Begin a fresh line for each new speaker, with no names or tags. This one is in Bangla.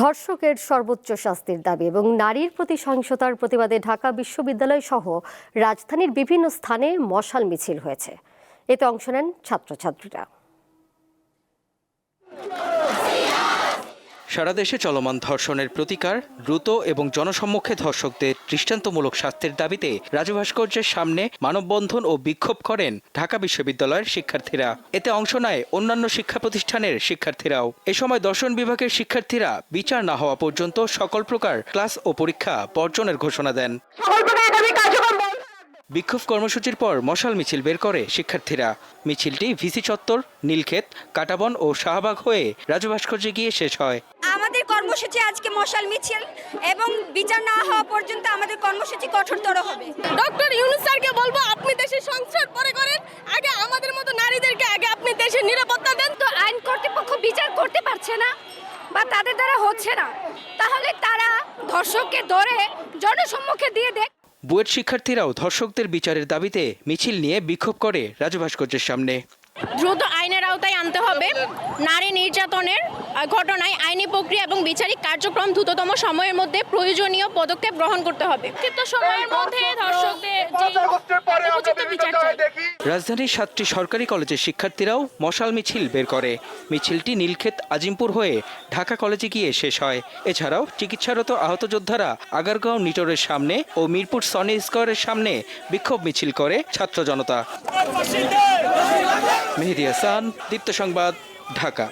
ধর্ষকের সর্বোচ্চ শাস্তির দাবি এবং নারীর প্রতি সহিংসতার প্রতিবাদে ঢাকা বিশ্ববিদ্যালয় সহ রাজধানীর বিভিন্ন স্থানে মশাল মিছিল হয়েছে। এতে অংশ নেন ছাত্রছাত্রীরা।
সারা দেশে চলমান ধর্ষণের প্রতিকার, দ্রুত এবং জনসম্মুখে ধর্ষকদের দৃষ্টান্তমূলক শাস্তির দাবিতে রাজু ভাস্কর্যের সামনে মানববন্ধন ও বিক্ষোভ করেন ঢাকা বিশ্ববিদ্যালয়ের শিক্ষার্থীরা। এতে অংশ নেয় অন্যান্য শিক্ষা প্রতিষ্ঠানের শিক্ষার্থীরাও। এ সময় দর্শন বিভাগের শিক্ষার্থীরা বিচার না হওয়া পর্যন্ত সকল প্রকার ক্লাস ও পরীক্ষা বর্জনের ঘোষণা দেন। বিক্ষোভ কর্মসূচির পর মশাল মিছিল বের করে শিক্ষার্থীরা। মিছিলটি ভিসি চত্বর, নীলক্ষেত, কাটাবন ও শাহবাগ হয়ে রাজু ভাস্কর্যে গিয়ে শেষ হয়।
আমাদের কর্মসূচি আজকে মশাল মিছিল এবং বিচার না হওয়া পর্যন্ত আমাদের কর্মসূচি কঠোরতর হবে।
ডক্টর ইউনূস স্যারকে বলবো, আপনি দেশের সংস্কার পরে করেন, আগে আমাদের মতো নারীদেরকে আগে আপনি দেশের নিরাপত্তা দেন।
তো আইন কর্তৃপক্ষ বিচার করতে পারছে না বা তাদের দ্বারা হচ্ছে না, তাহলে তারা ধর্ষককে ধরে জনসম্মুখে দিয়ে দেখ।
বুয়েট শিক্ষার্থীরাও ধর্ষকদের বিচারের দাবিতে মিছিল নিয়ে বিক্ষোভ করে রাজু ভাস্কর্যের সামনে।
দ্রুত আইনের আওতায় আনতে হবে। নারী নির্যাতনের ঘটনায় আইনি প্রক্রিয়া এবং বিচারিক কার্যক্রম দ্রুততম সময়ের মধ্যে প্রয়োজনীয় পদক্ষেপ গ্রহণ করতে হবে। সময়ের মধ্যে ধর্ষকদের
রাজধানীর 7টি সরকারি কলেজের শিক্ষার্থীরাও মশাল মিছিল বের করে। মিছিলটি নীলক্ষেত আজিমপুর হয়ে ঢাকা কলেজে গিয়ে শেষ হয়। এছাড়াও চিকিৎসারত আহত যোদ্ধারা আগারগাঁও নিটোরের সামনে ও মিরপুর সনি স্কয়ারের সামনে বিক্ষোভ মিছিল করে ছাত্র জনতা। মেহেদী হাসান, দীপ্ত সংবাদ, ঢাকা।